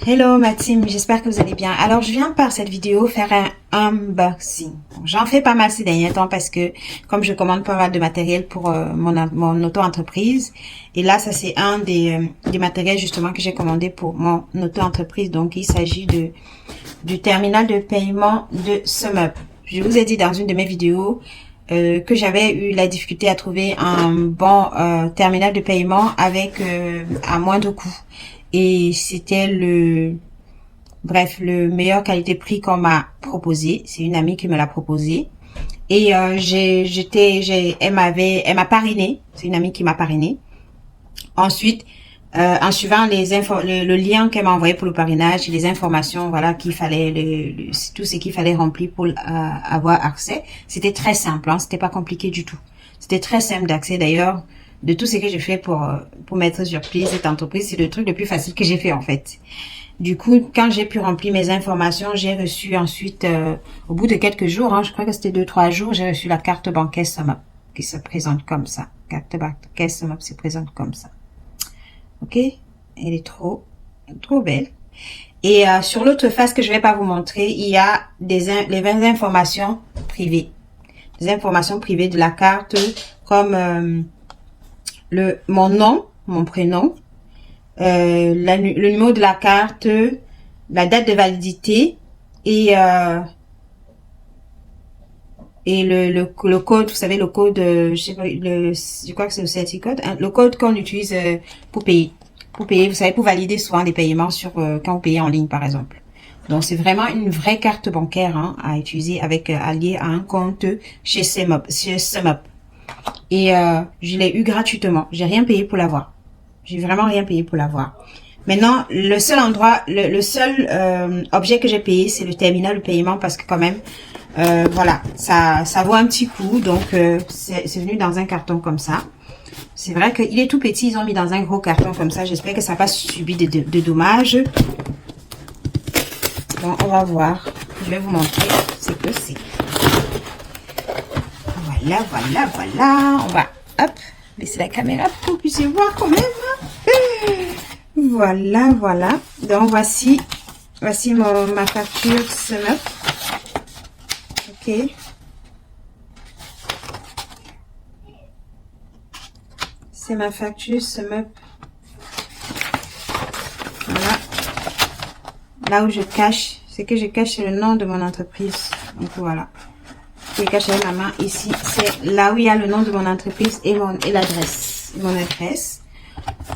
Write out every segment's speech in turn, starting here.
Hello ma team, j'espère que vous allez bien. Alors je viens par cette vidéo faire un unboxing. J'en fais pas mal ces derniers temps parce que comme je commande pas mal de matériel pour mon auto-entreprise, et là ça c'est un des matériels justement que j'ai commandé pour mon auto-entreprise. Donc il s'agit du terminal de paiement de SumUp. Je vous ai dit dans une de mes vidéos que j'avais eu la difficulté à trouver un bon terminal de paiement avec à moindre coût. Et c'était le meilleur qualité-prix qu'on m'a proposé. C'est une amie qui me l'a proposé. Et elle m'a parrainé. C'est une amie qui m'a parrainé. Ensuite, en suivant le lien qu'elle m'a envoyé pour le parrainage et les informations, voilà, qu'il fallait, tout ce qu'il fallait remplir pour avoir accès. C'était très simple, hein, c'était pas compliqué du tout. C'était très simple d'accès d'ailleurs. De tout ce que j'ai fait pour mettre sur pied cette entreprise, c'est le truc le plus facile que j'ai fait en fait. Du coup, quand j'ai pu remplir mes informations, j'ai reçu ensuite, au bout de quelques jours, hein, je crois que c'était 2-3 jours, j'ai reçu la carte bancaire SumUp qui se présente comme ça. Carte bancaire SumUp se présente comme ça. Ok, elle est trop belle. Et sur l'autre face que je vais pas vous montrer, il y a les informations privées, des informations privées de la carte comme mon nom, mon prénom, le numéro de la carte, la date de validité et le code, vous savez le code, je crois que c'est le CRT code, hein, le code qu'on utilise pour payer. Vous savez, pour valider souvent des paiements sur quand vous payez en ligne par exemple. Donc c'est vraiment une vraie carte bancaire hein, à utiliser avec allié à un compte chez SumUp. Et je l'ai eu gratuitement. J'ai rien payé pour l'avoir. J'ai vraiment rien payé pour l'avoir. Maintenant, le seul objet que j'ai payé, c'est le terminal de paiement parce que quand même, voilà, ça vaut un petit coup. Donc, c'est venu dans un carton comme ça. C'est vrai qu'il est tout petit. Ils ont mis dans un gros carton comme ça. J'espère que ça n'a pas subi de dommages. Donc, on va voir. Je vais vous montrer ce que c'est. Voilà. On va, hop, baisser la caméra pour que vous puissiez voir quand même. Voilà. Donc, voici ma facture SumUp. Ok. C'est ma facture SumUp. Voilà. Là où je cache, c'est que je cache le nom de mon entreprise. Donc, voilà. Je cache avec ma main ici, c'est là où il y a le nom de mon entreprise et l'adresse, mon adresse.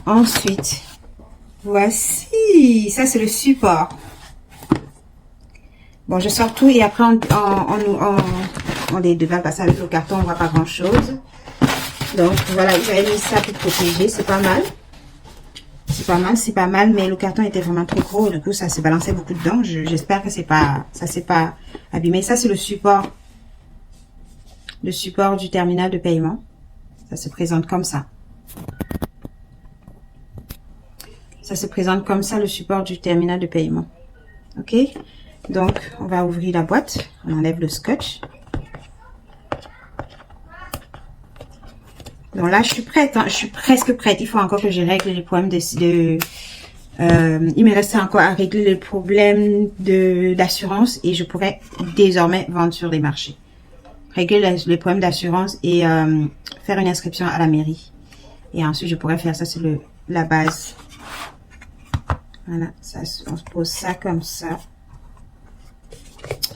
Ensuite, voici, ça c'est le support. Bon, je sors tout et après on les devrait passer avec le carton, on voit pas grand chose. Donc voilà, j'avais mis ça pour protéger, c'est pas mal. C'est pas mal, mais le carton était vraiment trop gros, du coup ça s'est balancé beaucoup dedans. J'espère que ça s'est pas abîmé. Ça c'est le support. Le support du terminal de paiement. Ça se présente comme ça. Ça se présente comme ça, le support du terminal de paiement. Ok? Donc, on va ouvrir la boîte. On enlève le scotch. Donc là, je suis prête. Hein. Je suis presque prête. Il faut encore que je règle les problèmes il me reste encore à régler les problèmes d'assurance et je pourrais désormais vendre sur les marchés. Régler les problèmes d'assurance et faire une inscription à la mairie. Et ensuite, je pourrais faire ça sur la base. Voilà, ça, on se pose ça comme ça.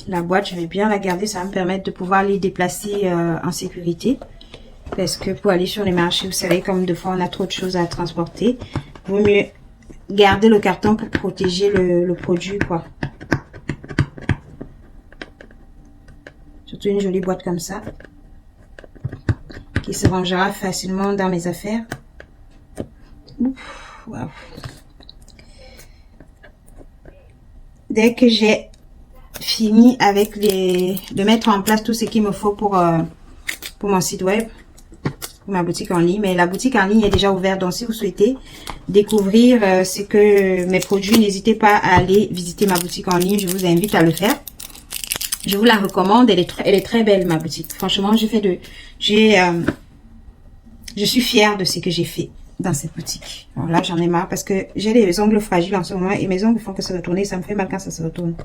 La boîte, je vais bien la garder. Ça va me permettre de pouvoir les déplacer en sécurité. Parce que pour aller sur les marchés, vous savez, comme deux fois, on a trop de choses à transporter. Il vaut mieux garder le carton pour protéger le produit, quoi. Surtout une jolie boîte comme ça, qui se rangera facilement dans mes affaires. Ouf, wow. Dès que j'ai fini avec de mettre en place tout ce qu'il me faut pour mon site web, pour ma boutique en ligne, mais la boutique en ligne est déjà ouverte, donc si vous souhaitez découvrir mes produits, n'hésitez pas à aller visiter ma boutique en ligne, je vous invite à le faire. Je vous la recommande, elle est très belle ma boutique. Franchement, je suis fière de ce que j'ai fait. dans cette boutique. Alors là, j'en ai marre parce que j'ai les ongles fragiles en ce moment et mes ongles font que se retourner. Ça me fait mal quand ça se retourne.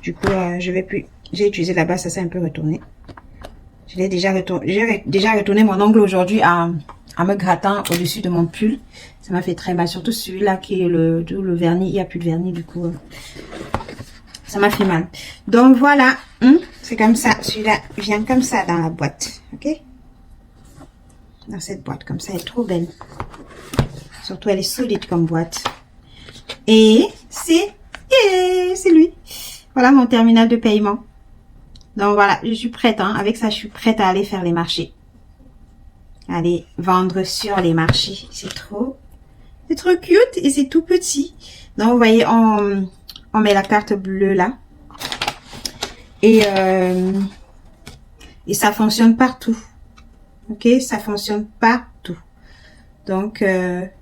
Du coup, je vais plus. J'ai utilisé là-bas, ça s'est un peu retourné. J'ai déjà retourné mon ongle aujourd'hui en me grattant au-dessus de mon pull. Ça m'a fait très mal, surtout celui-là qui est le vernis. Il n'y a plus de vernis, du coup, ça m'a fait mal. Donc voilà, c'est comme ça. Celui-là vient comme ça dans la boîte, ok? Dans cette boîte, comme ça, elle est trop belle. Surtout, elle est solide comme boîte. Et c'est lui. Voilà mon terminal de paiement. Donc voilà, je suis prête. Hein. Avec ça, je suis prête à aller faire les marchés. Aller vendre sur les marchés. C'est trop cute et c'est tout petit. Donc vous voyez, on met la carte bleue là. Et ça fonctionne partout. Ok, ça fonctionne partout. Donc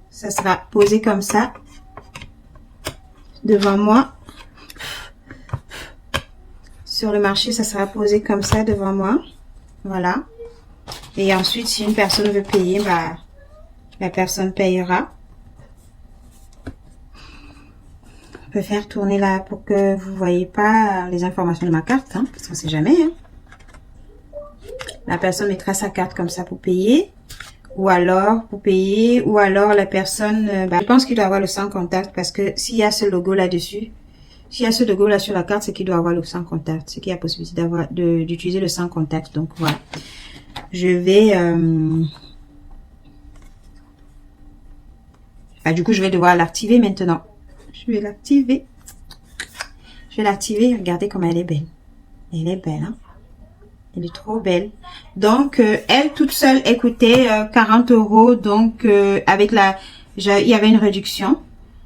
ça sera posé comme ça devant moi. Sur le marché, ça sera posé comme ça devant moi. Voilà. Et ensuite, si une personne veut payer, bah, la personne payera. On peut faire tourner là pour que vous voyez pas les informations de ma carte, hein, parce qu'on sait jamais. Hein. La personne mettra sa carte comme ça pour payer. Ou alors, la personne, je pense qu'il doit avoir le sans contact parce que s'il y a ce logo là-dessus, s'il y a ce logo là sur la carte, c'est qu'il doit avoir le sans contact. C'est qu'il y a possibilité d'utiliser le sans contact. Donc voilà. Je vais... du coup, je vais devoir l'activer maintenant. Je vais l'activer. Regardez comme elle est belle. Elle est belle, hein. Elle est trop belle. Donc, elle toute seule, elle coûtait 40 €. Donc, avec il y avait une réduction.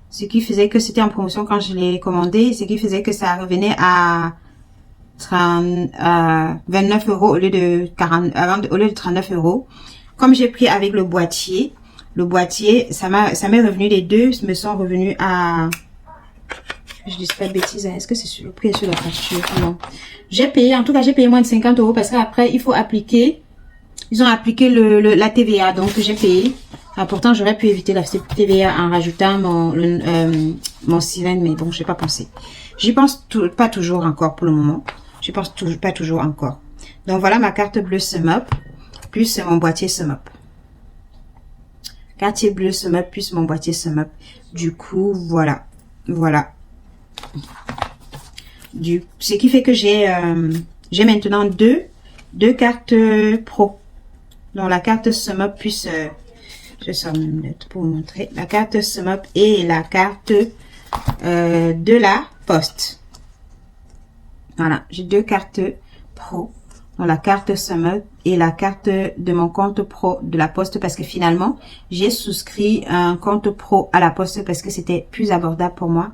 Ce qui faisait que c'était en promotion quand je l'ai commandé. Ce qui faisait que ça revenait à 29 € au lieu de 39 €. Comme j'ai pris avec le boîtier, ça m'est revenu, les deux me sont revenus à, je dis pas de bêtises, hein. Est-ce que c'est sur le prix sur la facture? Non. J'ai payé moins de 50 € parce qu'après, ils ont appliqué la TVA, donc j'ai payé. Ah, pourtant, j'aurais pu éviter la TVA en rajoutant mon sirène, mais bon, j'ai pas pensé. J'y pense pas toujours encore pour le moment. Je pense pas toujours encore. Donc voilà ma carte bleue SumUp plus mon boîtier SumUp. Carte bleue SumUp plus mon boîtier SumUp. Du coup, voilà. Ce qui fait que j'ai maintenant deux cartes pro. Donc la carte SumUp plus je sors mes lunettes pour vous montrer la carte SumUp et la carte de la Poste. Voilà, j'ai deux cartes pro. Donc la carte SumUp et la carte de mon compte pro de la Poste parce que finalement, j'ai souscrit un compte pro à la Poste parce que c'était plus abordable pour moi.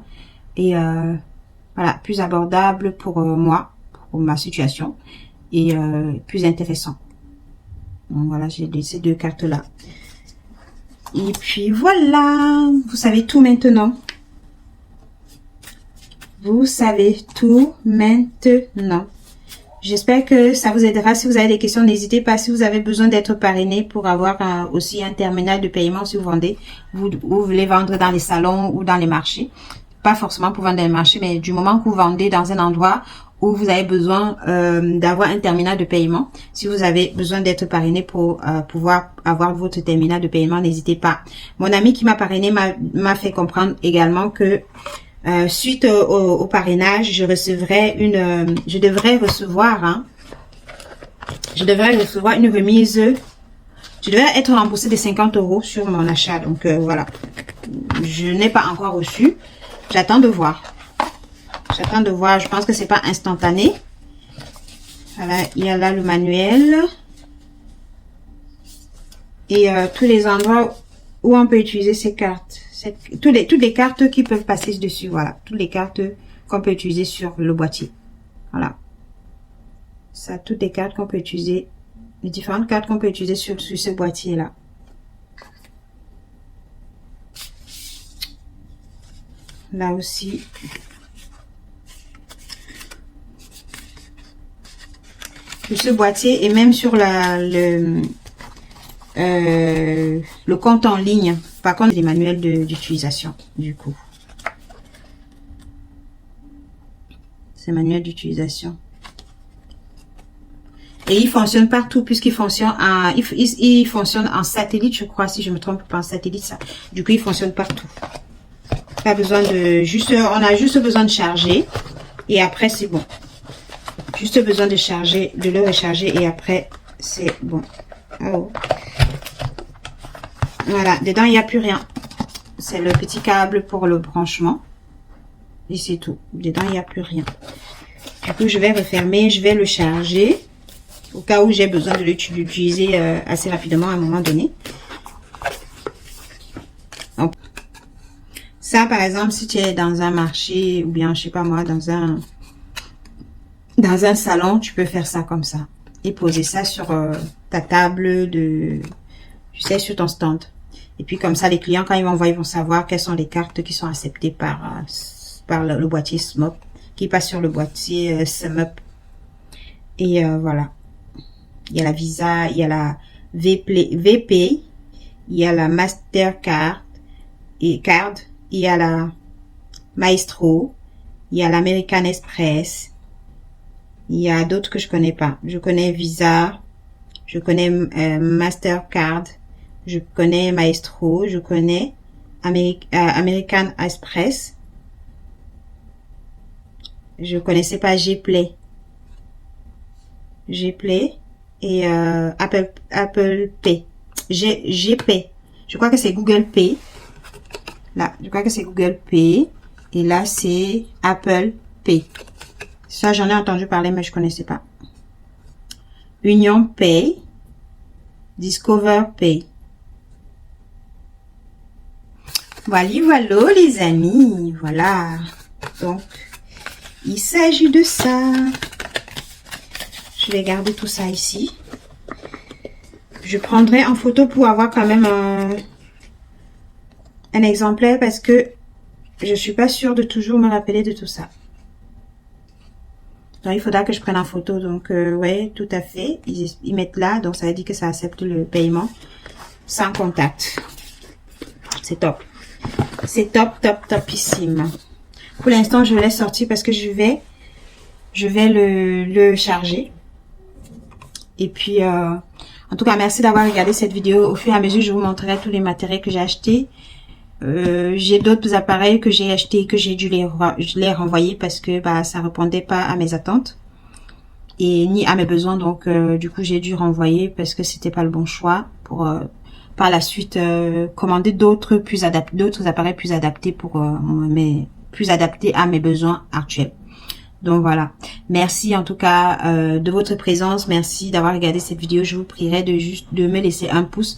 Et voilà, plus abordable pour moi, pour ma situation et plus intéressant. Donc voilà, j'ai ces deux cartes-là. Et puis voilà, vous savez tout maintenant. Vous savez tout maintenant. J'espère que ça vous aidera. Si vous avez des questions, n'hésitez pas. Si vous avez besoin d'être parrainé pour avoir aussi un terminal de paiement si vous vendez, vous voulez vendre dans les salons ou dans les marchés. Pas forcément pour vendre dans les marchés, mais du moment que vous vendez dans un endroit où vous avez besoin d'avoir un terminal de paiement. Si vous avez besoin d'être parrainé pour pouvoir avoir votre terminal de paiement, n'hésitez pas. Mon ami qui m'a parrainé m'a fait comprendre également que suite au parrainage, je devrais recevoir une remise. Je devrais être remboursée de 50 € sur mon achat. Donc voilà, je n'ai pas encore reçu. J'attends de voir. Je pense que c'est pas instantané. Voilà, il y a là le manuel. Et tous les endroits où on peut utiliser ces cartes. Toutes les cartes qui peuvent passer dessus. Voilà, toutes les cartes qu'on peut utiliser sur le boîtier. Voilà. Ça, toutes les cartes qu'on peut utiliser. Les différentes cartes qu'on peut utiliser sur ce boîtier-là. Là aussi. Sur ce boîtier et même sur le compte en ligne. Par contre, les manuels d'utilisation, du coup. C'est manuel d'utilisation. Et il fonctionne partout puisqu'il fonctionne il fonctionne en satellite, je crois, si je me trompe pas, en satellite, ça. Du coup, il fonctionne partout. Pas besoin de on a juste besoin de charger et après c'est bon. Juste besoin de charger, de le recharger et après c'est bon. Oh. Voilà, dedans il n'y a plus rien. C'est le petit câble pour le branchement. Et c'est tout. Dedans il n'y a plus rien. Du coup je vais refermer, je vais le charger. Au cas où j'ai besoin de l'utiliser assez rapidement à un moment donné. Donc, ça, par exemple, si tu es dans un marché ou bien, je sais pas moi, dans un salon, tu peux faire ça comme ça. Et poser ça sur ta table tu sais, sur ton stand. Et puis comme ça, les clients, quand ils vont voir, ils vont savoir quelles sont les cartes qui sont acceptées par le boîtier SMUP, qui passe sur le boîtier SMUP. Et voilà. Il y a la Visa, il y a la VPay, il y a la Mastercard et Card, il y a la Maestro, il y a l'American Express, il y a d'autres que je connais pas. Je connais Visa, je connais Mastercard, je connais Maestro, je connais American Express. Je connaissais pas Gplay. Gplay. Et Apple Pay. GP. Je crois que c'est Google Pay. Là, je crois que c'est Google Pay. Et là, c'est Apple Pay. Ça, j'en ai entendu parler, mais je connaissais pas. Union Pay. Discover Pay. Voilà, voilà, les amis. Voilà. Donc, il s'agit de ça. Je vais garder tout ça ici. Je prendrai en photo pour avoir quand même un exemplaire parce que je suis pas sûre de toujours me rappeler de tout ça. Donc, il faudra que je prenne en photo. Donc, ouais, tout à fait. Ils mettent là. Donc, ça veut dire que ça accepte le paiement sans contact. C'est top. C'est top, top, topissime. Pour l'instant, je laisse sortir parce que je vais le charger. Et puis, en tout cas, merci d'avoir regardé cette vidéo. Au fur et à mesure, je vous montrerai tous les matériels que j'ai achetés. J'ai d'autres appareils que j'ai achetés, que j'ai dû les renvoyer parce que ça répondait pas à mes attentes et ni à mes besoins. Donc, du coup, j'ai dû renvoyer parce que c'était pas le bon choix pour par la suite commander d'autres appareils plus adaptés pour plus adaptés à mes besoins actuels. Donc voilà, merci en tout cas de votre présence, merci d'avoir regardé cette vidéo. Je vous prierai de me laisser un pouce,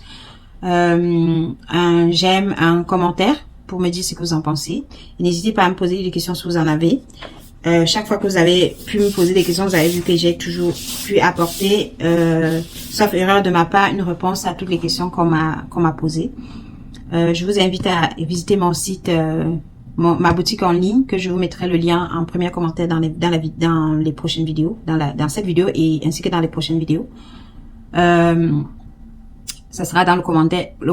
un j'aime, un commentaire pour me dire ce que vous en pensez. Et n'hésitez pas à me poser des questions si vous en avez. Chaque fois que vous avez pu me poser des questions, vous avez vu que j'ai toujours pu apporter, sauf erreur de ma part, une réponse à toutes les questions qu'on m'a posées. Je vous invite à visiter mon site, ma boutique en ligne, que je vous mettrai le lien en premier commentaire dans les prochaines vidéos, dans cette vidéo et ainsi que dans les prochaines vidéos. Ça sera dans le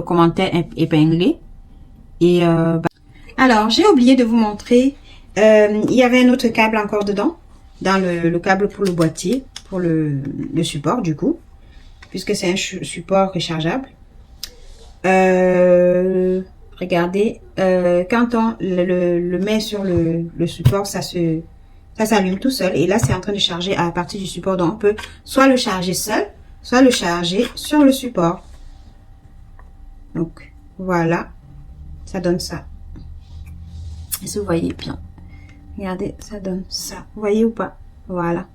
commentaire épinglé. Et alors, j'ai oublié de vous montrer, il y avait un autre câble encore dedans, dans le câble pour le boîtier, pour le support du coup, puisque c'est un support rechargeable. Regardez, quand on le met sur le support, ça s'allume tout seul. Et là, c'est en train de charger à partir du support. Donc, on peut soit le charger seul, soit le charger sur le support. Donc, voilà. Ça donne ça. Est-ce que vous voyez bien? Regardez, ça donne ça. Vous voyez ou pas? Voilà.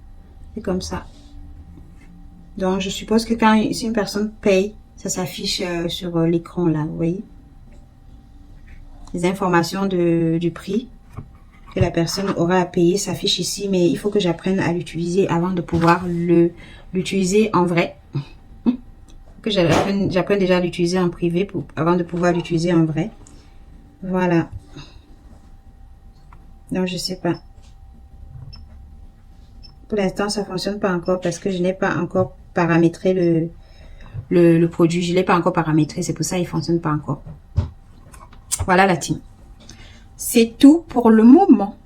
C'est comme ça. Donc, je suppose que si une personne paye, ça s'affiche sur l'écran là, vous voyez? Les informations du prix que la personne aura à payer s'affichent ici, mais il faut que j'apprenne à l'utiliser avant de pouvoir l'utiliser en vrai. Que j'apprenne déjà à l'utiliser en privé avant de pouvoir l'utiliser en vrai. Voilà. Donc, je sais pas. Pour l'instant, ça fonctionne pas encore parce que je n'ai pas encore paramétré le produit. Je l'ai pas encore paramétré, c'est pour ça il fonctionne pas encore. Voilà la team. C'est tout pour le moment.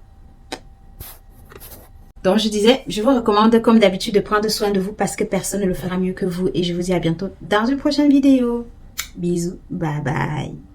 Donc, je disais, je vous recommande, comme d'habitude, de prendre soin de vous parce que personne ne le fera mieux que vous. Et je vous dis à bientôt dans une prochaine vidéo. Bisous. Bye bye.